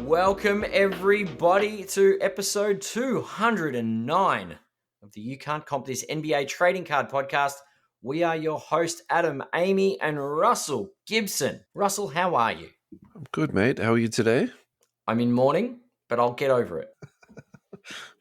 Welcome everybody to episode 209 of the You Can't Comp This NBA Trading Card Podcast. We are your host, Adam, Amy, and Russell Gibson. Russell, how are you? I'm good, mate. How are you today? I'm in mourning, but I'll get over it.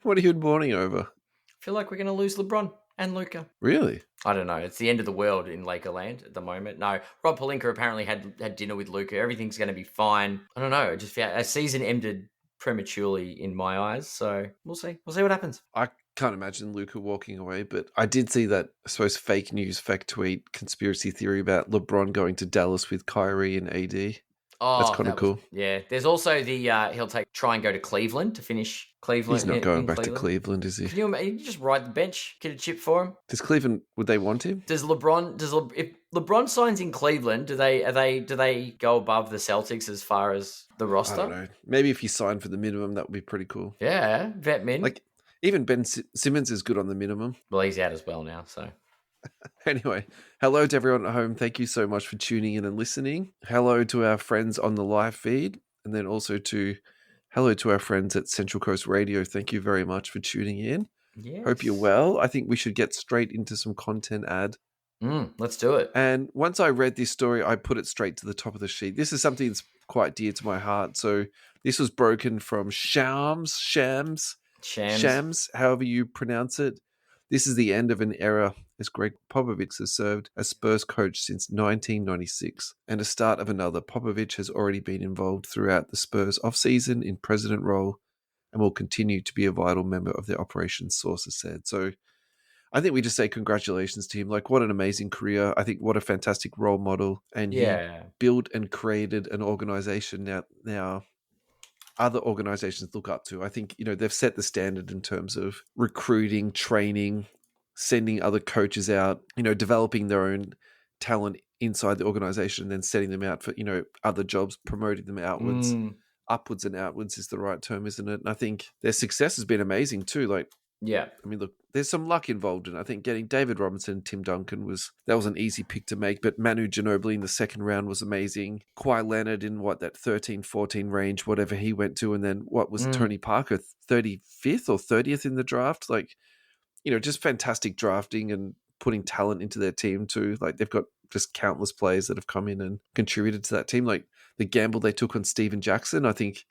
What are you in mourning over? I feel like we're going to lose LeBron and Luka. Really? I don't know. It's the end of the world in Lakerland at the moment. No, Rob Pelinka apparently had dinner with Luka. Everything's going to be fine. I don't know. Just a season ended prematurely in my eyes. So we'll see. We'll see what happens. I can't imagine Luka walking away, but I did see that, I suppose, fake news, fake tweet, conspiracy theory about LeBron going to Dallas with Kyrie and AD. Oh, that's kind of cool. Yeah. There's also the he'll try and go to Cleveland to finish Cleveland. He's not going back to Cleveland, is he? Can you just ride the bench, get a chip for him? Does Cleveland, would they want him? If LeBron signs in Cleveland, do they go above the Celtics as far as the roster? I don't know. Maybe if he signed for the minimum, that would be pretty cool. Yeah, vet min. Like even Ben Simmons is good on the minimum. Well, he's out as well now, so. Anyway, hello to everyone at home. Thank you so much for tuning in and listening. Hello to our friends on the live feed, and then also hello to our friends at Central Coast Radio. Thank you very much for tuning in. Yes. Hope you're well. I think we should get straight into some content ad. Let's do it. And once I read this story, I put it straight to the top of the sheet. This is something that's quite dear to my heart. So this was broken from Shams, however you pronounce it. This is the end of an era as Gregg Popovich has served as Spurs coach since 1996 and the start of another. Popovich has already been involved throughout the Spurs offseason in president role and will continue to be a vital member of their operations, sources said. So I think we just say congratulations to him. Like, what an amazing career. I think what a fantastic role model. And he built and created an organization now other organizations look up to. I think, they've set the standard in terms of recruiting, training, sending other coaches out, developing their own talent inside the organization and then setting them out for, other jobs, promoting them outwards. Upwards and outwards is the right term, isn't it? And I think their success has been amazing too. Like, yeah, I mean, look, there's some luck involved in it. I think getting David Robinson and Tim Duncan was an easy pick to make, but Manu Ginobili in the second round was amazing. Kawhi Leonard in that 13-14 range, whatever he went to, and then what was Tony Parker, 35th or 30th in the draft? Like, just fantastic drafting and putting talent into their team too. Like, they've got just countless players that have come in and contributed to that team. Like the gamble they took on Steven Jackson, I think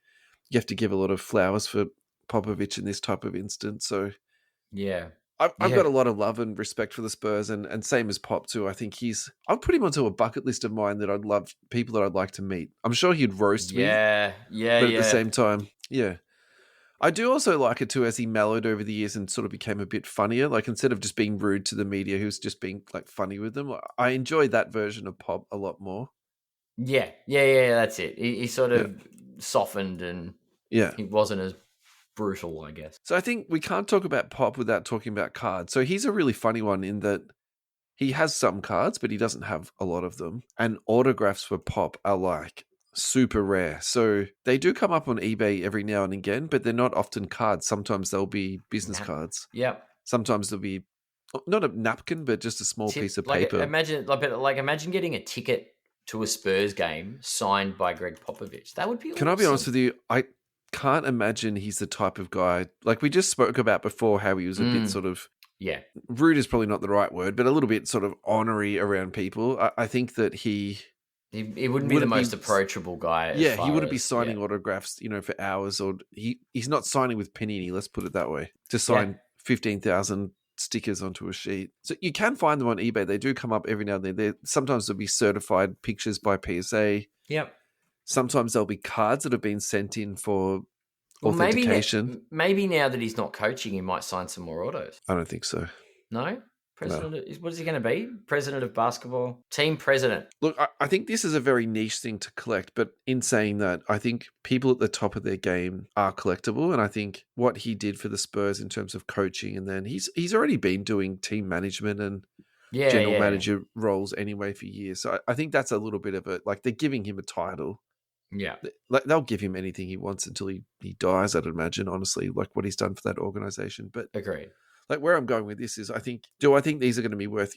you have to give a lot of flowers for Popovich in this type of instance. So yeah, I've got a lot of love and respect for the Spurs, and same as Pop too. I think I'll put him onto a bucket list of mine that I'd love, people that I'd like to meet. I'm sure he'd roast me. But at the same time, I do also like it too, as he mellowed over the years and sort of became a bit funnier. Like, instead of just being rude to the media, he was just being like funny with them. I enjoyed that version of Pop a lot more. Yeah, that's it. He sort of softened and he wasn't as brutal, I guess. So I think we can't talk about Pop without talking about cards. So he's a really funny one in that he has some cards, but he doesn't have a lot of them. And autographs for Pop are like super rare. So they do come up on eBay every now and again, but they're not often cards. Sometimes they'll be business cards. Yep. Sometimes they'll be not a napkin, but just a small piece of paper. Imagine getting a ticket to a Spurs game signed by Gregg Popovich. That would be awesome. Can I be honest with you? I can't imagine he's the type of guy, like we just spoke about before, how he was a bit sort of, rude is probably not the right word, but a little bit sort of ornery around people. I think that he wouldn't be the most approachable guy. He wouldn't be signing autographs, for hours, or he's not signing with Panini, let's put it that way, to sign 15,000 stickers onto a sheet. So you can find them on eBay. They do come up every now and then. Sometimes there'll be certified pictures by PSA. Yep. Sometimes there'll be cards that have been sent in for authentication. Maybe now that he's not coaching, he might sign some more autos. I don't think so. No? What is he going to be? President of basketball? Team president. Look, I think this is a very niche thing to collect, but in saying that, I think people at the top of their game are collectible, and I think what he did for the Spurs in terms of coaching, and then he's already been doing team management and general manager roles anyway for years. So I think that's a little bit of a, like, they're giving him a title. Yeah. Like, they'll give him anything he wants until he dies, I'd imagine, honestly, like what he's done for that organization. But agreed. Like, where I'm going with this is, do I think these are going to be worth,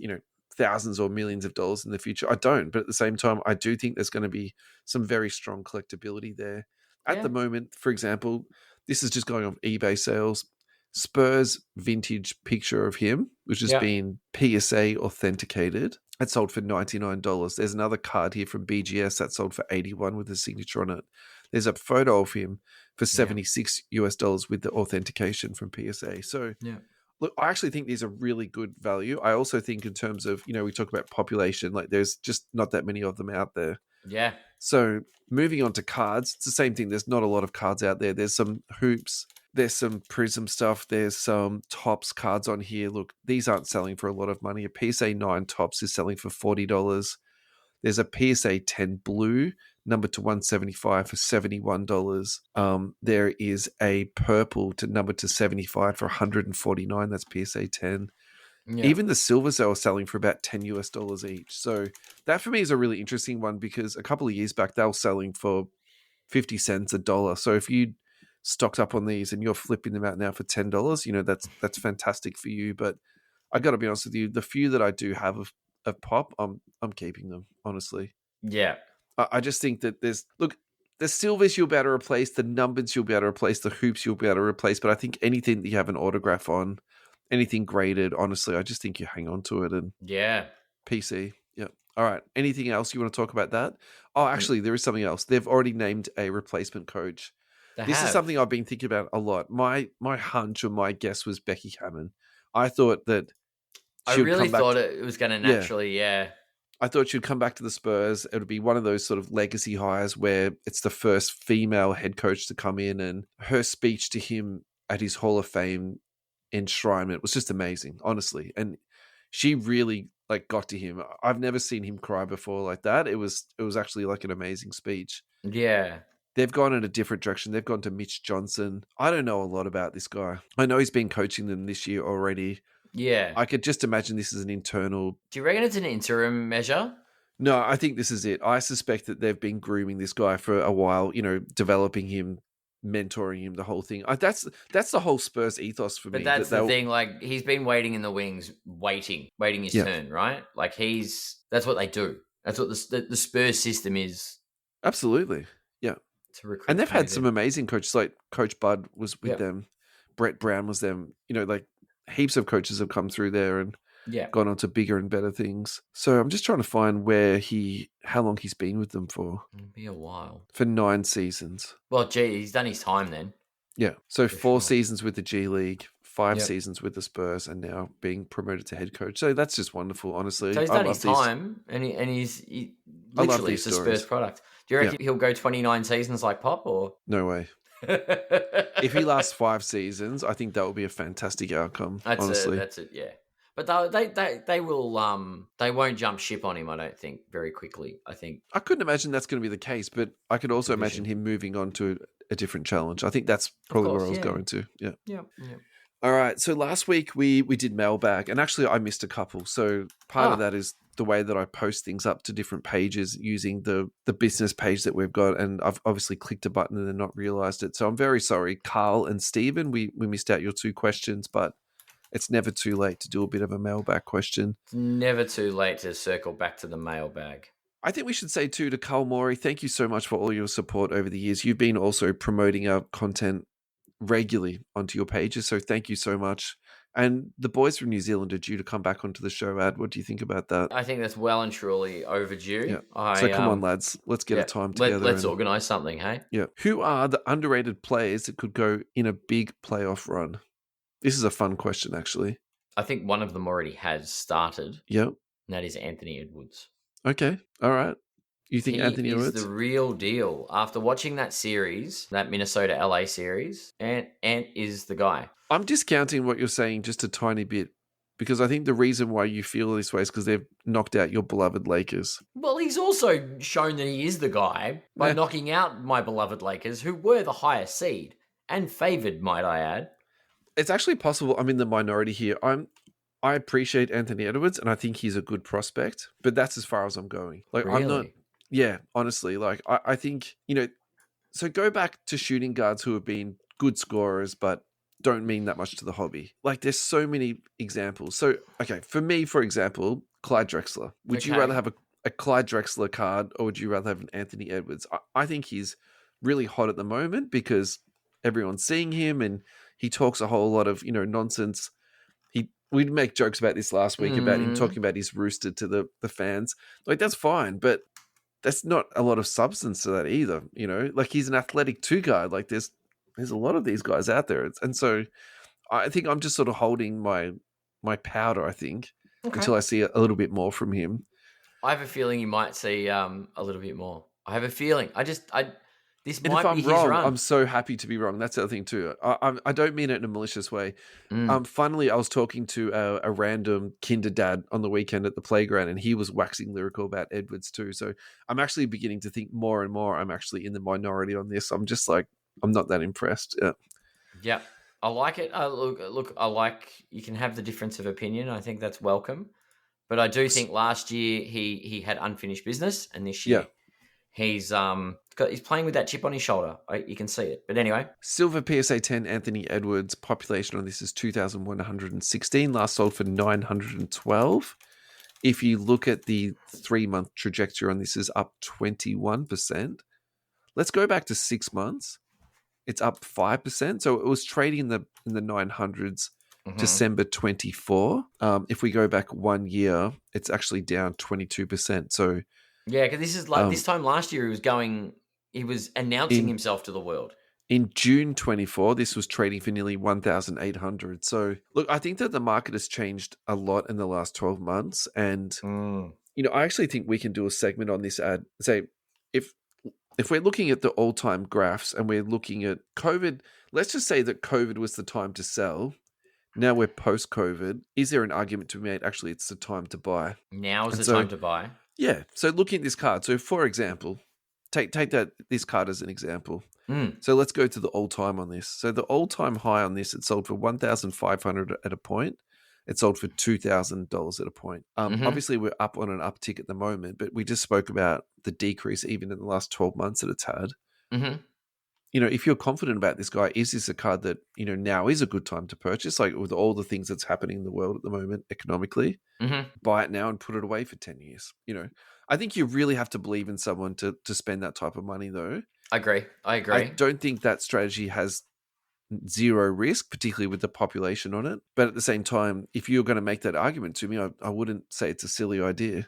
thousands or millions of dollars in the future? I don't. But at the same time, I do think there's going to be some very strong collectability there. At the moment, for example, this is just going off eBay sales. Spurs vintage picture of him, which has been PSA authenticated. That sold for $99. There's another card here from BGS that sold for $81 with a signature on it. There's a photo of him for $76 US with the authentication from PSA. So, look, I actually think these are really good value. I also think in terms of, we talk about population, like there's just not that many of them out there. Yeah. So moving on to cards, it's the same thing. There's not a lot of cards out there. There's some hoops. There's some Prism stuff. There's some Tops cards on here. Look, these aren't selling for a lot of money. A PSA 9 Tops is selling for $40. There's a PSA 10 Blue, number to 175 for $71. There is a purple to number to 75 for $149. That's PSA 10. Yeah. Even the silvers are selling for about $10 US each. So that for me is a really interesting one because a couple of years back they were selling for 50 cents a dollar. So if you stocked up on these and you're flipping them out now for $10, that's fantastic for you. But I got to be honest with you, the few that I do have of Pop, I'm keeping them, honestly. Yeah. I just think that the silvers you'll be able to replace, the numbers you'll be able to replace, the hoops you'll be able to replace. But I think anything that you have an autograph on, anything graded, honestly, I just think you hang on to it. And PC. Yeah. All right. Anything else you want to talk about that? Oh, actually, there is something else. They've already named a replacement coach. This is something I've been thinking about a lot. My hunch or my guess was Becky Hammon. I thought that I really thought it was going to naturally, I thought she'd come back to the Spurs. It would be one of those sort of legacy hires where it's the first female head coach to come in, and her speech to him at his Hall of Fame enshrinement was just amazing, honestly. And she really got to him. I've never seen him cry before like that. It was actually like an amazing speech. Yeah. They've gone in a different direction. They've gone to Mitch Johnson. I don't know a lot about this guy. I know he's been coaching them this year already. Yeah. I could just imagine this is an internal. Do you reckon it's an interim measure? No, I think this is it. I suspect that they've been grooming this guy for a while, developing him, mentoring him, the whole thing. That's the whole Spurs ethos for me. But that's the thing. He's been waiting in the wings, waiting his turn, right? That's what they do. That's what the Spurs system is. Absolutely. Yeah. And they've had some amazing coaches, like Coach Bud was with them. Brett Brown was them. Heaps of coaches have come through there and gone on to bigger and better things. So I'm just trying to find how long he's been with them for. It'll be a while. For 9 seasons. Well, he's done his time then. Yeah. So 4 seasons with the G League, 5 seasons with the Spurs, and now being promoted to head coach. So that's just wonderful, honestly. So he's done his time, and he's literally it's a Spurs product. Do you reckon he'll go 29 seasons like Pop, or no way? If he lasts 5 seasons, I think that would be a fantastic outcome. Honestly, that's it. Yeah, but they will they won't jump ship on him. I don't think very quickly. I think I couldn't imagine that's going to be the case, but I could also imagine him moving on to a different challenge. I think that's probably where I was going to. Yeah. All right. So last week we did Mailbag, and actually I missed a couple. So part of that is the way that I post things up to different pages using the business page that we've got, and I've obviously clicked a button and then not realized it. So I'm very sorry, Carl and Stephen. We missed out your 2 questions, but it's never too late to do a bit of a mailbag question. It's never too late to circle back to the mailbag. I think we should say too to Carl Morey, thank you so much for all your support over the years. You've been also promoting our content regularly onto your pages, so thank you so much. And the boys from New Zealand are due to come back onto the show, Ad. What do you think about that? I think that's well and truly overdue. Yeah. So come on, lads. Let's get a time together. Let's organise something, hey? Yeah. Who are the underrated players that could go in a big playoff run? This is a fun question, actually. I think one of them already has started. Yep. And that is Anthony Edwards. Okay. All right. You think Anthony Edwards? He is the real deal. After watching that series, that Minnesota-LA series, Ant is the guy. I'm discounting what you're saying just a tiny bit because I think the reason why you feel this way is because they've knocked out your beloved Lakers. Well, he's also shown that he is the guy by knocking out my beloved Lakers, who were the highest seed and favoured, might I add. It's actually possible I'm in the minority here. I appreciate Anthony Edwards and I think he's a good prospect, but that's as far as I'm going. Like, really? I'm not. Yeah, honestly, like I think, so go back to shooting guards who have been good scorers, but don't mean that much to the hobby. Like, there's so many examples. So, okay, for me, for example, Clyde Drexler. Would you rather have a Clyde Drexler card or would you rather have an Anthony Edwards? I think he's really hot at the moment because everyone's seeing him and he talks a whole lot of, nonsense. We'd make jokes about this last week about him talking about his rooster to the fans. Like, that's fine, but that's not a lot of substance to that either. Like, he's an athletic two guy. Like, there's a lot of these guys out there. And so I think I'm just sort of holding my powder, I think, until I see a little bit more from him. I have a feeling you might see a little bit more. I have a feeling. This And might if I'm be his wrong, run. I'm so happy to be wrong. That's the other thing too. I don't mean it in a malicious way. Finally, I was talking to a random kinder dad on the weekend at the playground, and he was waxing lyrical about Edwards too. So I'm actually beginning to think more and more I'm actually in the minority on this. I'm just like, I'm not that impressed. Yeah, I like it. Look, I like you can have the difference of opinion. I think that's welcome. But I do think last year he had unfinished business, and this year he's playing with that chip on his shoulder. You can see it. But anyway, silver PSA 10 Anthony Edwards, population on this is 2,116. Last sold for 912. If you look at the 3-month trajectory on this, is up 21%. Let's go back to 6 months. It's up 5%. So it was trading in the 900s. December 24. If we go back 1 year, it's actually down 22%. So yeah, because this is like this time last year he was announcing himself to the world. In June 24, this was trading for nearly 1,800. So look, I think that the market has changed a lot in the last 12 months. And, I actually think we can do a segment on this ad. Say, if we're looking at the all-time graphs and we're looking at COVID, let's just say that COVID was the time to sell. Now we're post-COVID. Is there an argument to be made? Actually, it's the time to buy. Now is the time to buy. Yeah. So looking at this card. So for example, take this card as an example. So let's go to the all-time on this. So the all-time high on this, it sold for $1,500 at a point. It sold for $2,000 at a point. Obviously, we're up on an uptick at the moment, but we just spoke about the decrease even in the last 12 months that it's had. If you're confident about this guy, is this a card that, now is a good time to purchase? Like, with all the things that's happening in the world at the moment economically, buy it now and put it away for 10 years. I think you really have to believe in someone to spend that type of money, though. I agree. I don't think that strategy has zero risk, particularly with the population on it. But at the same time, if you're going to make that argument to me, I wouldn't say it's a silly idea.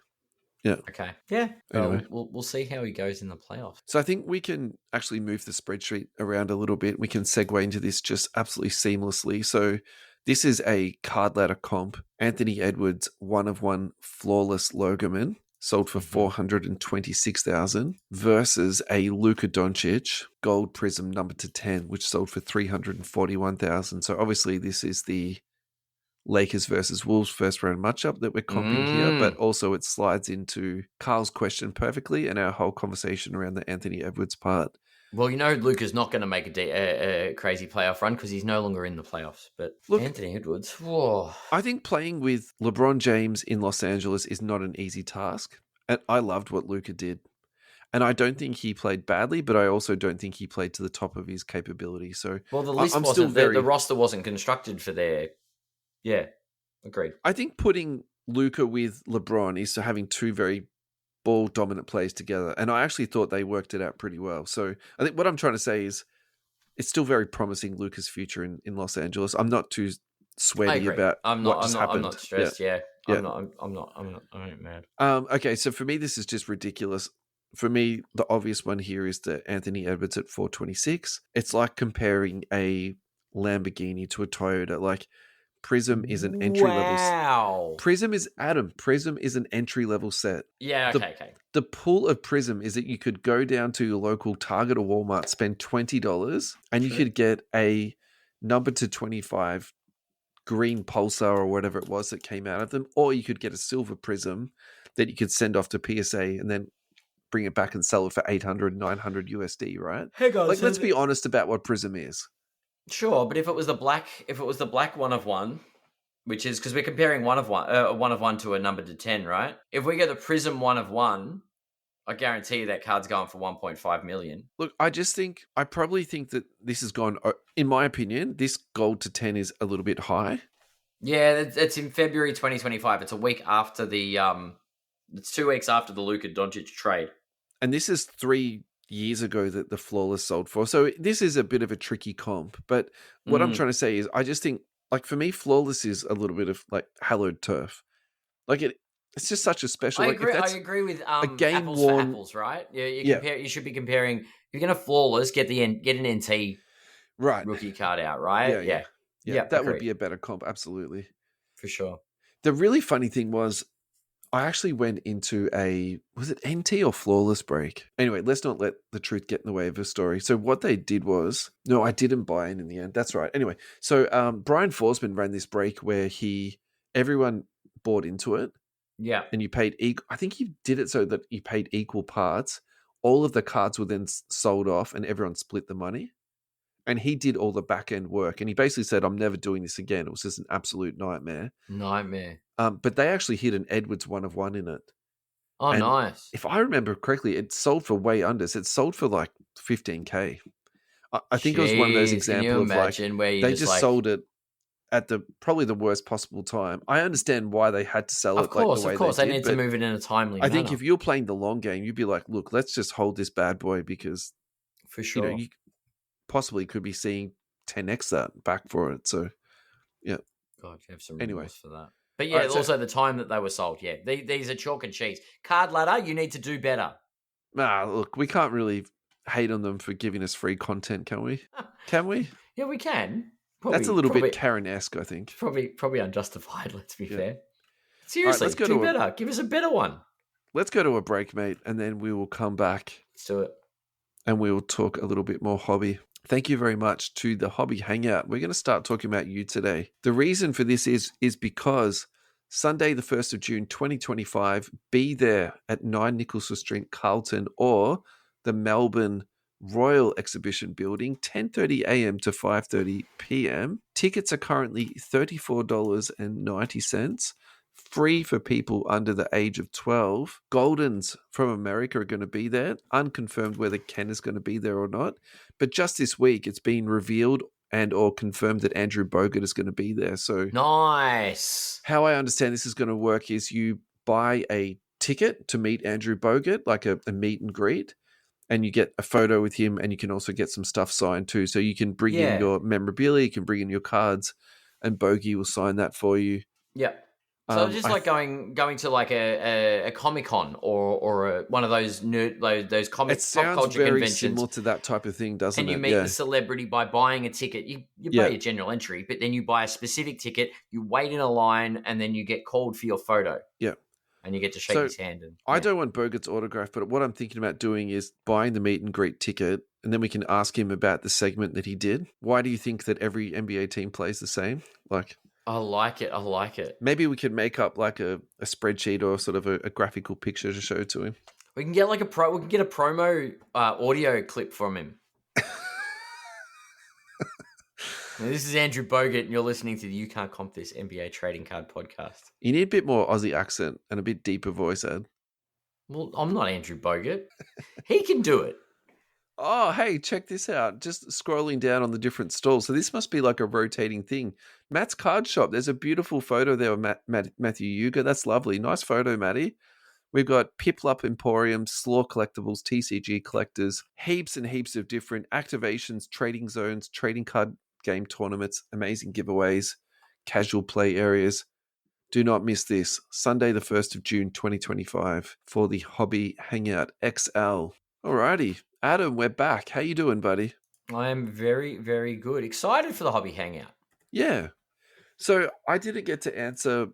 Yeah. Okay. Yeah. Anyway. We'll see how he goes in the playoffs. So I think we can actually move the spreadsheet around a little bit. We can segue into this just absolutely seamlessly. So this is a card ladder comp. Anthony Edwards, 1/1 flawless Logoman, sold for $426,000 versus a Luka Doncic gold prism number to 10, which sold for $341,000. So obviously this is the Lakers versus Wolves first round matchup that we're comping here, but also it slides into Carl's question perfectly and our whole conversation around the Anthony Edwards part. Well, Luka's not going to make a crazy playoff run because he's no longer in the playoffs. But look, Anthony Edwards, whoa. I think playing with LeBron James in Los Angeles is not an easy task. And I loved what Luka did. And I don't think he played badly, but I also don't think he played to the top of his capability. So, well, the list wasn't the roster wasn't constructed for their. Yeah, agreed. I think putting Luka with LeBron is having two very ball-dominant players together, and I actually thought they worked it out pretty well. So I think what I'm trying to say is it's still very promising, Luka's future in Los Angeles. I'm not too sweaty about what just happened. I'm not stressed, yeah. I'm not mad. Okay, so for me, this is just ridiculous. For me, the obvious one here is the Anthony Edwards at 426. It's like comparing a Lamborghini to a Toyota. Like, Prism is an entry level. Wow. Prism is an entry level set. Yeah, okay. The pull of Prism is that you could go down to your local Target or Walmart, spend $20, and you could get a number to 25 green pulsar or whatever it was that came out of them, or you could get a silver Prism that you could send off to PSA and then bring it back and sell it for 800, 900 USD, right? Hey guys, like, let's be honest about what Prism is. Sure, but if it was the black 1/1, which is because we're comparing 1/1 to a number to 10, right? If we get the Prism 1/1, I guarantee you that card's going for 1.5 million. Look, I probably think that this has gone, in my opinion, this gold to 10 is a little bit high. Yeah, it's in February 2025. It's a week after it's 2 weeks after the Luka Doncic trade. And this is 3 years ago that the Flawless sold for. So this is a bit of a tricky comp. But what I'm trying to say is I just think, like, for me, Flawless is a little bit of like hallowed turf. Like it's just such a special. I like agree. if I that's agree with a game apples for worn, apples, right? yeah, You should be comparing. If you're gonna flawless, get an NT right, rookie card out, right? yeah. Yeah. That would Agree be a better comp, absolutely. for sure. The really funny thing was, I actually went into was it NT or Flawless break? Anyway, let's not let the truth get in the way of the story. So what they did was, no, I didn't buy in the end. That's right. Anyway, so Brian Forsman ran this break where everyone bought into it. Yeah. And you paid I think he did it so that you paid equal parts. All of the cards were then sold off and everyone split the money. And he did all the back end work. And he basically said, I'm never doing this again. It was just an absolute nightmare. But they actually hit an Edwards 1-of-1 in it. Oh, and nice. If I remember correctly, it sold for way under. So it sold for like 15K. I think it was one of those examples of like, where you they just sold it at probably the worst possible time. I understand why they had to sell it like the way they did, need to move it in a timely manner. I think if you're playing the long game, you'd be like, look, let's just hold this bad boy because for sure you possibly could be seeing 10x that back for it. So yeah. God, you have some remorse for that. But yeah, also the time that they were sold. Yeah, these are chalk and cheese. Card ladder, you need to do better. Look, we can't really hate on them for giving us free content, can we? Can we? Yeah, we can. That's a little bit Karen-esque, I think. Probably unjustified, let's be fair. Seriously, right, do better. Give us a better one. Let's go to a break, mate, and then we will come back. Let's do it. And we will talk a little bit more hobby. Thank you very much to the Hobby Hangout. We're going to start talking about you today. The reason for this is because Sunday, the 1st of June, 2025, be there at 9 Nicholson Street, Carlton, or the Melbourne Royal Exhibition Building, 10:30 a.m. to 5:30 p.m. Tickets are currently $34.90. Free for people under the age of 12. Goldens from America are going to be there. Unconfirmed whether Ken is going to be there or not. But just this week, it's been revealed and or confirmed that Andrew Bogut is going to be there. So nice. How I understand this is going to work is you buy a ticket to meet Andrew Bogut, like a meet and greet, and you get a photo with him, and you can also get some stuff signed too. So you can bring in your memorabilia, you can bring in your cards, and Bogey will sign that for you. Yeah. So just like going to like a Comic-Con or one of those those comic pop culture very conventions. Similar to that type of thing, doesn't it? And you meet the celebrity by buying a ticket. You buy your general entry, but then you buy a specific ticket. You wait in a line, and then you get called for your photo. Yeah. And you get to shake his hand. I don't want Bogut's autograph, but what I'm thinking about doing is buying the meet and greet ticket, and then we can ask him about the segment that he did. Why do you think that every NBA team plays the same? I like it. Maybe we could make up like a spreadsheet or sort of a graphical picture to show to him. We can get we can get a promo audio clip from him. Now, this is Andrew Bogut, and you're listening to the You Can't Comp This NBA Trading Card Podcast. You need a bit more Aussie accent and a bit deeper voice, Ed. Well, I'm not Andrew Bogut. He can do it. Oh, hey, check this out. Just scrolling down on the different stalls. So this must be like a rotating thing. Matt's Card Shop. There's a beautiful photo there of Matthew Yuga. That's lovely. Nice photo, Matty. We've got Piplup Emporium, Slaw Collectibles, TCG Collectors, heaps and heaps of different activations, trading zones, trading card game tournaments, amazing giveaways, casual play areas. Do not miss this. Sunday, the 1st of June, 2025 for the Hobby Hangout XL. Alrighty. Adam, we're back. How you doing, buddy? I am very, very good. Excited for the Hobby Hangout. Yeah. So I didn't get to answer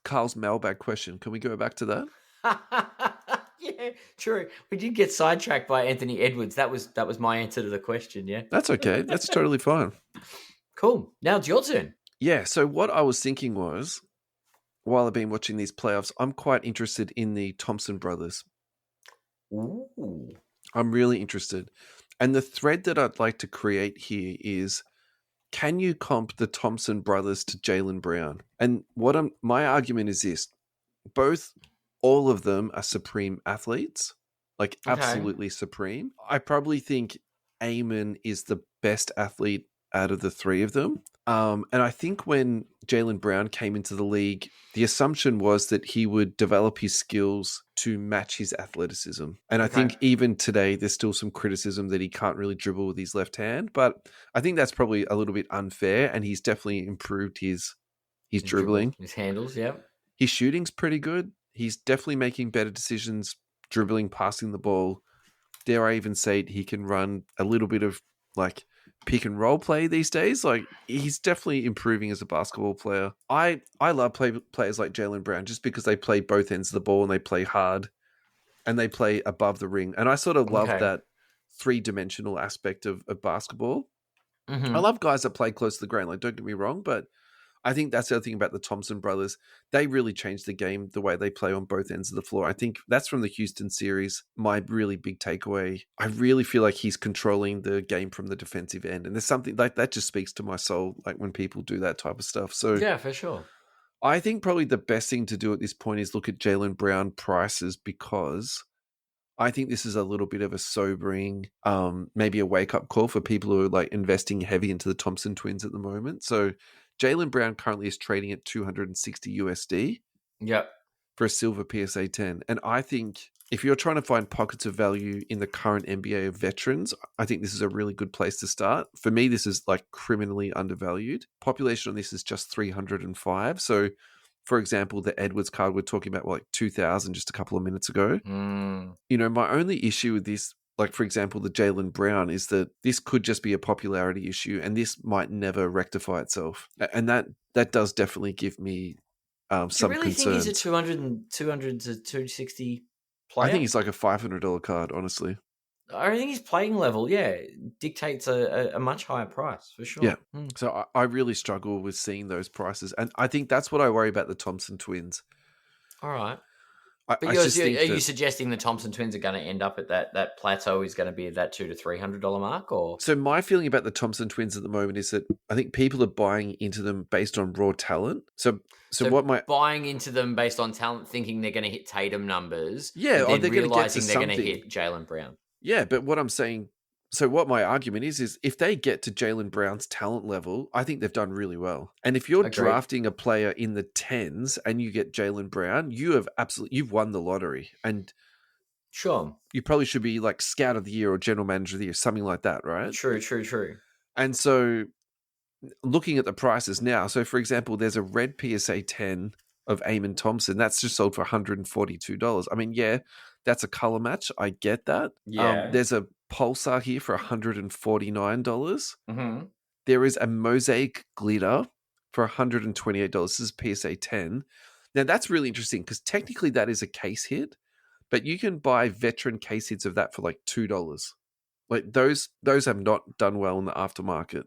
Carl's mailbag question. Can we go back to that? Yeah, true. We did get sidetracked by Anthony Edwards. That was my answer to the question, yeah. That's okay. That's totally fine. Cool. Now it's your turn. Yeah, so what I was thinking was, while I've been watching these playoffs, I'm quite interested in the Thompson brothers. Ooh. I'm really interested. And the thread that I'd like to create here is, can you comp the Thompson brothers to Jaylen Brown? And my argument is this. All of them are supreme athletes, like absolutely supreme. I probably think Eamon is the best athlete out of the three of them. And I think when Jaylen Brown came into the league, the assumption was that he would develop his skills to match his athleticism. And I think even today, there's still some criticism that he can't really dribble with his left hand. But I think that's probably a little bit unfair. And he's definitely improved his dribbling. His handles, yeah. His shooting's pretty good. He's definitely making better decisions, dribbling, passing the ball. Dare I even say he can run a little bit of like pick and roll play these days. Like he's definitely improving as a basketball player. I love players like Jaylen Brown just because they play both ends of the ball and they play hard and they play above the ring. And I sort of love that 3-dimensional aspect of basketball. Mm-hmm. I love guys that play close to the ground. Like, don't get me wrong, but I think that's the other thing about the Thompson brothers. They really changed the game, the way they play on both ends of the floor. I think that's from the Houston series, my really big takeaway. I really feel like he's controlling the game from the defensive end. And there's something like that just speaks to my soul, like when people do that type of stuff. So yeah, for sure. I think probably the best thing to do at this point is look at Jaylen Brown prices, because I think this is a little bit of a sobering, maybe a wake-up call for people who are like investing heavy into the Thompson twins at the moment. So Jaylen Brown currently is trading at $260 USD. Yep. For a silver PSA 10. And I think if you're trying to find pockets of value in the current NBA of veterans, I think this is a really good place to start. For me, this is like criminally undervalued. Population on this is just 305. So, for example, the Edwards card we're talking about, like 2,000 just a couple of minutes ago. You know, my only issue with this, like, for example, the Jaylen Brown, is that this could just be a popularity issue and this might never rectify itself. And that does definitely give me some concerns. Do you really think he's a 200 to 260 player? I think he's like a $500 card, honestly. I think his playing level, dictates a much higher price, for sure. Yeah. So I really struggle with seeing those prices. And I think that's what I worry about the Thompson twins. All right. But are you suggesting the Thompson twins are going to end up at that plateau is going to be at that $200 to $300 mark? Or so my feeling about the Thompson twins at the moment is that I think people are buying into them based on raw talent. So buying into them based on talent, thinking they're going to hit Tatum numbers, yeah, or they're realizing they're going to hit Jaylen Brown. Yeah, but what I'm saying, so what my argument is if they get to Jaylen Brown's talent level, I think they've done really well. And if you're drafting a player in the 10s and you get Jaylen Brown, you've won the lottery. And sure, you probably should be like Scout of the Year or General Manager of the Year, something like that, right? True. And so looking at the prices now, so for example, there's a red PSA 10 of Amen Thompson. That's just sold for $142. I mean, yeah, that's a color match. I get that. Yeah. There's a Pulsar here for $149. Mm-hmm. There is a Mosaic Glitter for $128. This is PSA 10. Now, that's really interesting because technically that is a case hit, but you can buy veteran case hits of that for like $2. Like those have not done well in the aftermarket.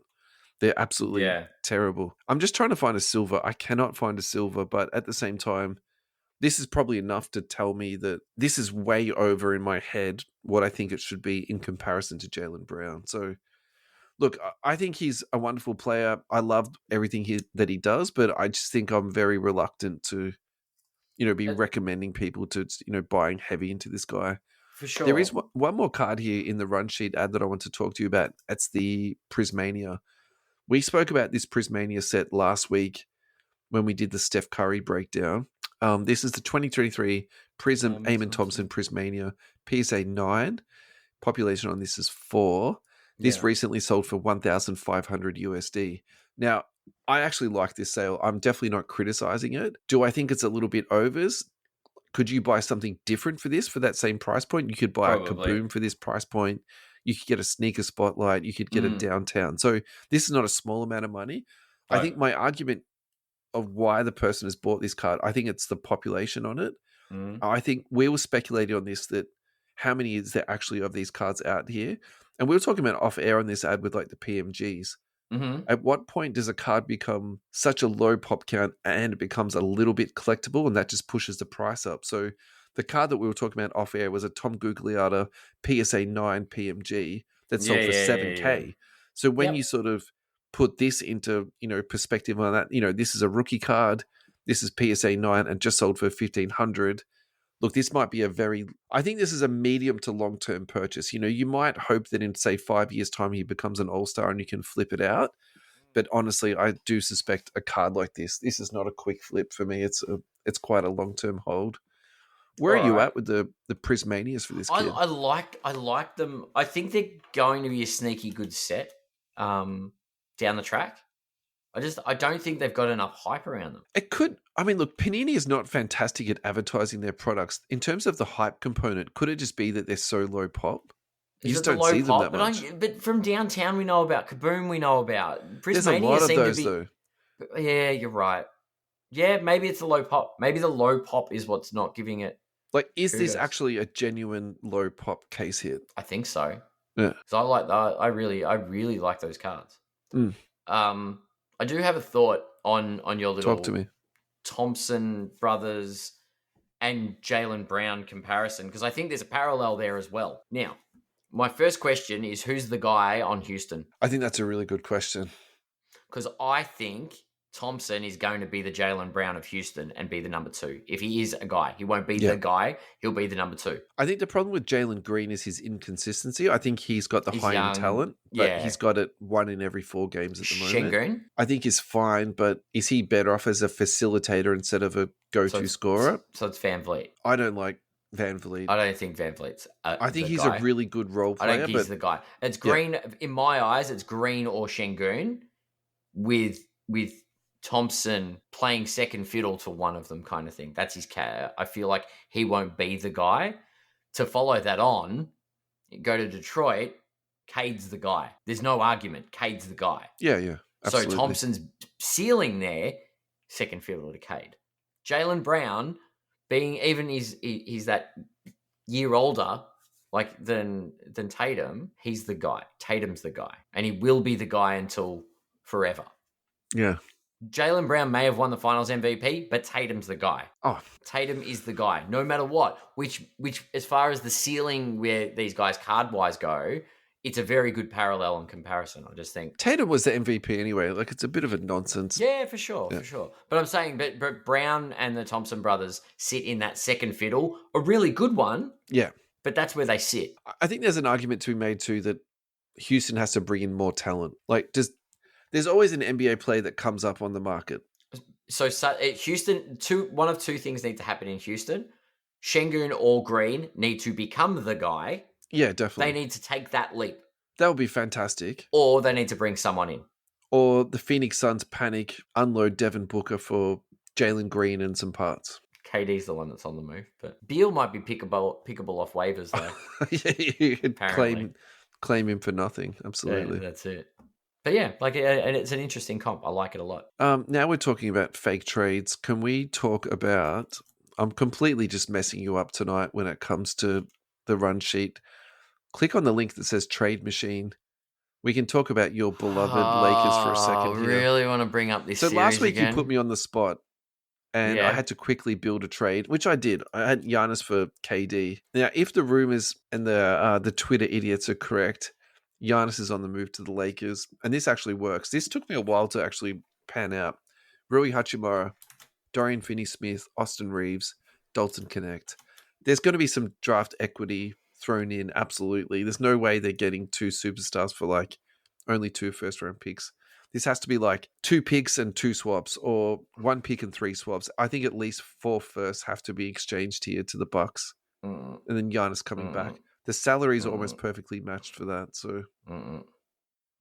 They're absolutely terrible. I'm just trying to find a silver. I cannot find a silver, but at the same time, this is probably enough to tell me that this is way over in my head what I think it should be in comparison to Jaylen Brown. So, look, I think he's a wonderful player. I love everything that he does, but I just think I'm very reluctant to, be recommending people to, buying heavy into this guy. For sure. There is one more card here in the run sheet ad that I want to talk to you about. It's the Prizmania. We spoke about this Prizmania set last week when we did the Steph Curry breakdown. This is the 2023 Amen Thompson Prizmania PSA 9. Population on this is 4. This recently sold for $1,500 USD. Now, I actually like this sale. I'm definitely not criticizing it. Do I think it's a little bit overs? Could you buy something different for this for that same price point? You could buy a Kaboom for this price point. You could get a sneaker spotlight. You could get a downtown. So this is not a small amount of money. I think my argument of why the person has bought this card, I think it's the population on it. I think we were speculating on this, that how many is there actually of these cards out here? And we were talking about off air on this ad with like the PMGs. At what point does a card become such a low pop count and it becomes a little bit collectible and that just pushes the price up? So the card that we were talking about off air was a Tom Gugliotta PSA 9 PMG that sold for $7K. Yeah. So when you sort of put this into, perspective on that, this is a rookie card. This is PSA 9 and just sold for $1,500. Look, this might be I think this is a medium to long-term purchase. You might hope that in, say, 5 years' time, he becomes an all-star and you can flip it out. But honestly, I do suspect a card like this is not a quick flip for me. It's quite a long-term hold. Where are you at with the Prizmanias for this kid? I like them. I think they're going to be a sneaky good set down the track. I don't think they've got enough hype around them. It could. I mean, look, Panini is not fantastic at advertising their products. In terms of the hype component, could it just be that they're so low pop? You just don't see them that much. But from downtown, we know about Kaboom. We know about Prizmania. There's a lot of those, though. Yeah, you're right. Yeah, maybe it's the low pop. Maybe the low pop is what's not giving it. Like, is this actually a genuine low pop case hit? I think so. Yeah. So I like that. I really like those cards. Mm. I do have a thought on your little Talk to me. Thompson brothers and Jaylen Brown comparison, because I think there's a parallel there as well. Now, my first question is, who's the guy on Houston? I think that's a really good question. Because I think Thompson is going to be the Jaylen Brown of Houston and be the number 2. If he is a guy, he won't be the guy. He'll be the number 2. I think the problem with Jalen Green is his inconsistency. I think he's got the high-end talent, but he's got it 1 in every 4 games at the moment. Şengün? I think he's fine, but is he better off as a facilitator instead of a go-to scorer? So it's Van Vliet. I don't like Van Vliet. I don't think Van Vliet's I think he's a really good role player. I don't think he's the guy. It's Green, in my eyes, it's Green or Şengün with Thompson playing second fiddle to one of them, kind of thing. That's his cat. I feel like he won't be the guy. To follow that on, go to Detroit, Cade's the guy. There's no argument. Cade's the guy. Yeah. Absolutely. So Thompson's ceiling there, second fiddle to Cade. Jaylen Brown, being even he's that year older, like than Tatum, he's the guy. Tatum's the guy, and he will be the guy until forever. Yeah. Jaylen Brown may have won the Finals MVP, but Tatum's the guy. Oh, Tatum is the guy, no matter what. Which, as far as the ceiling where these guys card-wise go, it's a very good parallel and comparison. I just think Tatum was the MVP anyway. Like, it's a bit of a nonsense. Yeah, for sure. But I'm saying, but Brown and the Thompson brothers sit in that second fiddle, a really good one. Yeah, but that's where they sit. I think there's an argument to be made too that Houston has to bring in more talent. Like, there's always an NBA player that comes up on the market. So Houston, one of 2 things need to happen in Houston. Şengün or Green need to become the guy. Yeah, definitely. They need to take that leap. That would be fantastic. Or they need to bring someone in. Or the Phoenix Suns panic, unload Devin Booker for Jalen Green and some parts. KD's the one that's on the move. But Beal might be pickable off waivers, though. Yeah, you could claim him for nothing. Absolutely. Yeah, that's it. But yeah, and it's an interesting comp. I like it a lot. Now we're talking about fake trades. Can we talk about... I'm completely just messing you up tonight when it comes to the run sheet. Click on the link that says Trade Machine. We can talk about your beloved Lakers for a second here. I really want to bring up this series last week again. You put me on the spot and I had to quickly build a trade, which I did. I had Giannis for KD. Now, if the rumors and the Twitter idiots are correct, Giannis is on the move to the Lakers, and this actually works. This took me a while to actually pan out. Rui Hachimura, Dorian Finney-Smith, Austin Reeves, Dalton Connect. There's going to be some draft equity thrown in, absolutely. There's no way they're getting 2 superstars for like only 2 first-round picks. This has to be like 2 picks and 2 swaps, or 1 pick and 3 swaps. I think at least 4 firsts have to be exchanged here to the Bucks, and then Giannis coming back. The salaries are almost perfectly matched for that. So,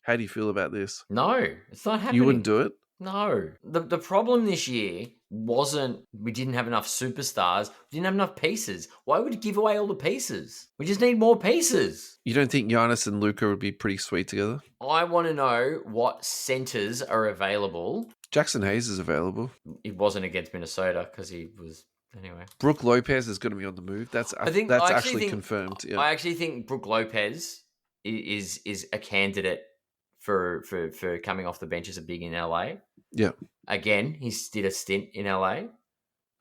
how do you feel about this? No, it's not happening. You wouldn't do it? No. The problem this year wasn't we didn't have enough superstars. We didn't have enough pieces. Why would you give away all the pieces? We just need more pieces. You don't think Giannis and Luka would be pretty sweet together? I want to know what centers are available. Jackson Hayes is available. It wasn't against Minnesota because he was... Anyway, Brook Lopez is going to be on the move. That's actually confirmed. Yeah. I actually think Brook Lopez is a candidate for coming off the bench as a big in LA. Yeah. Again, he's did a stint in LA.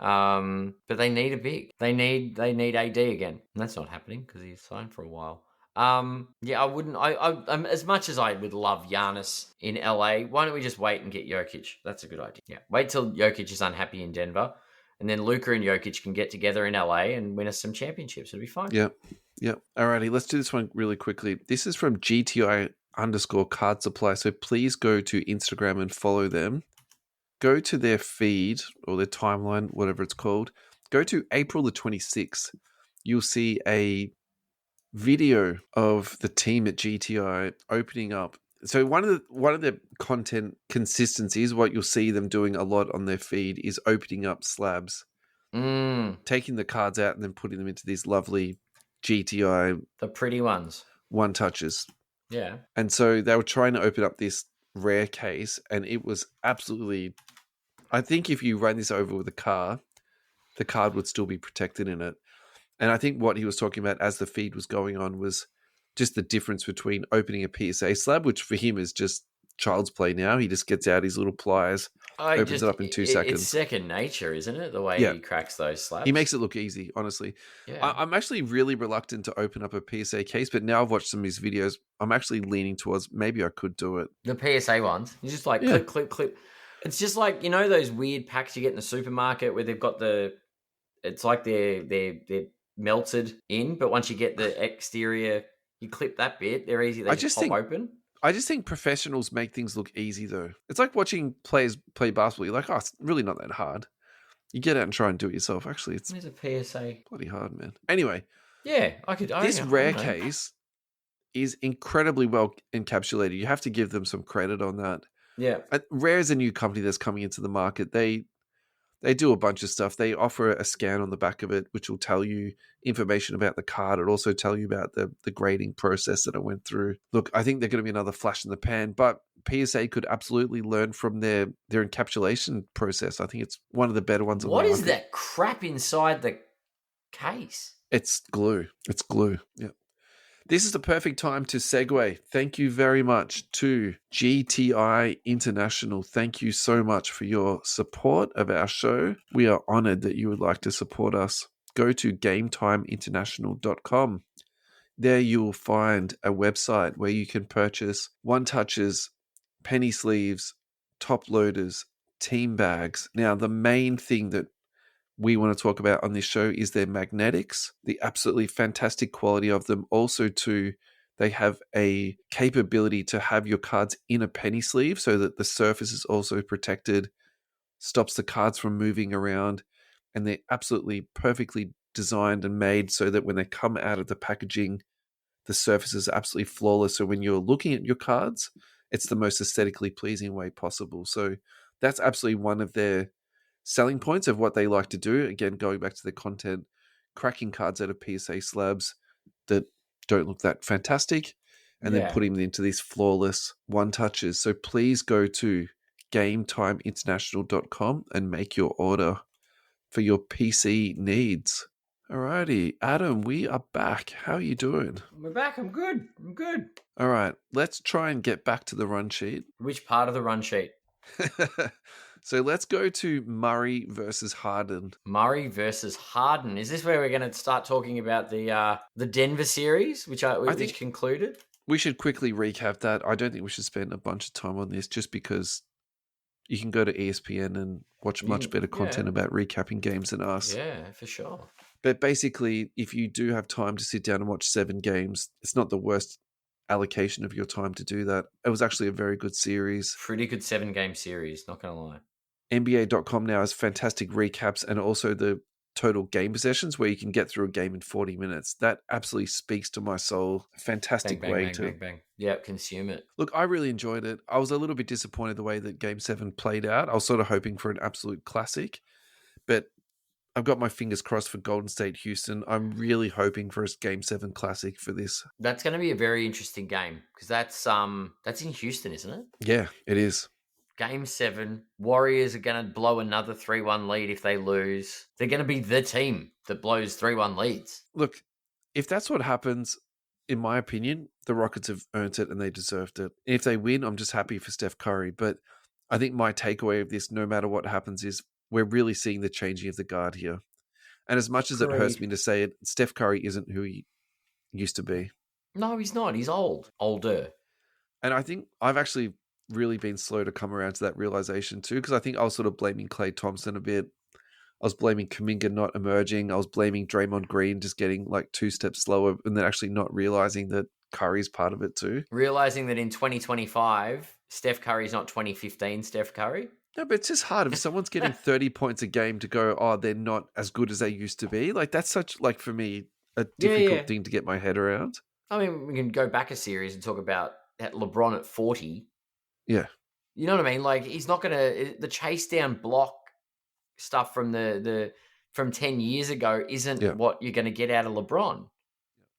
But they need a big. They need AD again, and that's not happening because he's signed for a while. I wouldn't. I'm as much as I would love Giannis in LA. Why don't we just wait and get Jokic? That's a good idea. Yeah, wait till Jokic is unhappy in Denver. And then Luka and Jokic can get together in LA and win us some championships. It'll be fine. Yep. Alrighty, let's do this one really quickly. This is from GTI _card supply. So please go to Instagram and follow them. Go to their feed or their timeline, whatever it's called. Go to April the 26th. You'll see a video of the team at GTI opening up. So one of the content consistencies, what you'll see them doing a lot on their feed, is opening up slabs, taking the cards out and then putting them into these lovely GTI, the pretty ones, one touches. Yeah. And so they were trying to open up this rare case, and it was absolutely. I think if you ran this over with a car, the card would still be protected in it. And I think what he was talking about as the feed was going on was just the difference between opening a PSA slab, which for him is just child's play now. He just gets out his little pliers, opens it up in 2 seconds. It's second nature, isn't it? The way he cracks those slabs. He makes it look easy, honestly. Yeah. I'm actually really reluctant to open up a PSA case, but now I've watched some of his videos. I'm actually leaning towards maybe I could do it. The PSA ones. You just like clip, clip, clip. It's just like, you know, those weird packs you get in the supermarket where they've got it's like they're melted in, but once you get the exterior, you clip that bit, they're easy. They just pop open. I just think professionals make things look easy, though. It's like watching players play basketball. You're like, oh, it's really not that hard. You get out and try and do it yourself. Actually, it's a PSA. Bloody hard, man. Anyway. Yeah, this rare case is incredibly well encapsulated. You have to give them some credit on that. Yeah. Rare is a new company that's coming into the market. They do a bunch of stuff. They offer a scan on the back of it, which will tell you information about the card. It'll also tell you about the grading process that it went through. Look, I think they're going to be another flash in the pan, but PSA could absolutely learn from their encapsulation process. I think it's one of the better ones on the market. What is that crap inside the case? It's glue. It's glue. Yeah. This is the perfect time to segue. Thank you very much to GTI International. Thank you so much for your support of our show. We are honored that you would like to support us. Go to GameTimeInternational.com. There you will find a website where you can purchase one touches, penny sleeves, top loaders, team bags. Now, the main thing that we want to talk about on this show is their magnetics, the absolutely fantastic quality of them. Also, too, they have a capability to have your cards in a penny sleeve so that the surface is also protected, stops the cards from moving around, and they're absolutely perfectly designed and made so that when they come out of the packaging, the surface is absolutely flawless. So when you're looking at your cards, it's the most aesthetically pleasing way possible. So that's absolutely one of their selling points of what they like to do. Again, going back to the content, cracking cards out of PSA slabs that don't look that fantastic and then putting them into these flawless one touches. So please go to GameTimeInternational.com and make your order for your PC needs. Alrighty, Adam, we are back. How are you doing? We're back. I'm good. All right, let's try and get back to the run sheet. Which part of the run sheet? So let's go to Murray versus Harden. Murray versus Harden. Is this where we're going to start talking about the Denver series, which concluded? We should quickly recap that. I don't think we should spend a bunch of time on this just because you can go to ESPN and watch much better content about recapping games than us. Yeah, for sure. But basically, if you do have time to sit down and watch 7 games, it's not the worst allocation of your time to do that. It was actually a very good series. Pretty good 7-game series, not going to lie. NBA.com now has fantastic recaps and also the total game possessions where you can get through a game in 40 minutes. That absolutely speaks to my soul. Fantastic way to... Bang. Yeah, consume it. Look, I really enjoyed it. I was a little bit disappointed the way that Game 7 played out. I was sort of hoping for an absolute classic, but I've got my fingers crossed for Golden State Houston. I'm really hoping for a Game 7 classic for this. That's going to be a very interesting game because that's in Houston, isn't it? Yeah, it is. Game 7, Warriors are going to blow another 3-1 lead if they lose. They're going to be the team that blows 3-1 leads. Look, if that's what happens, in my opinion, the Rockets have earned it and they deserved it. If they win, I'm just happy for Steph Curry. But I think my takeaway of this, no matter what happens, is we're really seeing the changing of the guard here. And as much as it hurts me to say it, Steph Curry isn't who he used to be. No, he's not. He's older. And I think I've actually really been slow to come around to that realization too, because I think I was sort of blaming Klay Thompson a bit. I was blaming Kuminga not emerging. I was blaming Draymond Green just getting like 2 steps slower and then actually not realizing that Curry's part of it too. Realizing that in 2025, Steph Curry's not 2015 Steph Curry. No, but it's just hard if someone's getting 30 points a game to go, oh, they're not as good as they used to be. Like, that's such, like, for me, a difficult thing to get my head around. I mean, we can go back a series and talk about LeBron at 40. Yeah. You know what I mean? Like, he's not going to... The chase down block stuff from from 10 years ago isn't what you're going to get out of LeBron.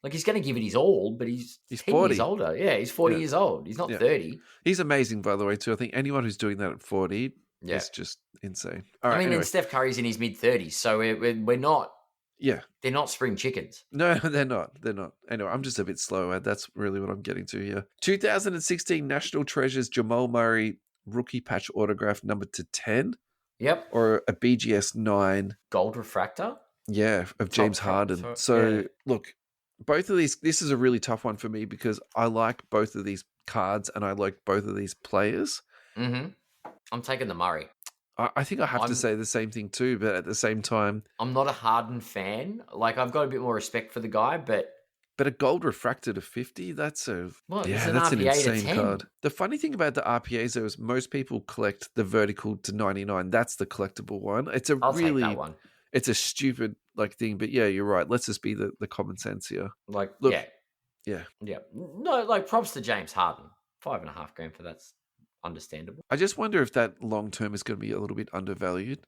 Like, he's going to give it his all, but he's 10 40. years older. Yeah, he's 40 years old. He's not 30. He's amazing, by the way, too. I think anyone who's doing that at 40 is just insane. All right, I mean, anyway. and Steph Curry's in his mid-30s, so we're not... Yeah. They're not spring chickens. No, they're not. They're not. Anyway, I'm just a bit slow. That's really what I'm getting to here. 2016 National Treasures Jamal Murray rookie patch autograph number to 10. Yep. Or a BGS 9. Gold refractor? Yeah, of James Harden. Look, both of these, this is a really tough one for me because I like both of these cards and I like both of these players. Mm-hmm. I'm taking the Murray. I think I have to say the same thing too, but at the same time... I'm not a Harden fan. Like, I've got a bit more respect for the guy, but... But a gold refractor to 50, that's an RPA insane card. The funny thing about the RPAs though is most people collect the vertical to 99. That's the collectible one. It's I'll take that one. It's a stupid thing, but yeah, you're right. Let's just be the common sense here. Like, look, yeah. No, like, props to James Harden. $5.5 for that's understandable. I just wonder if that long term is going to be a little bit undervalued,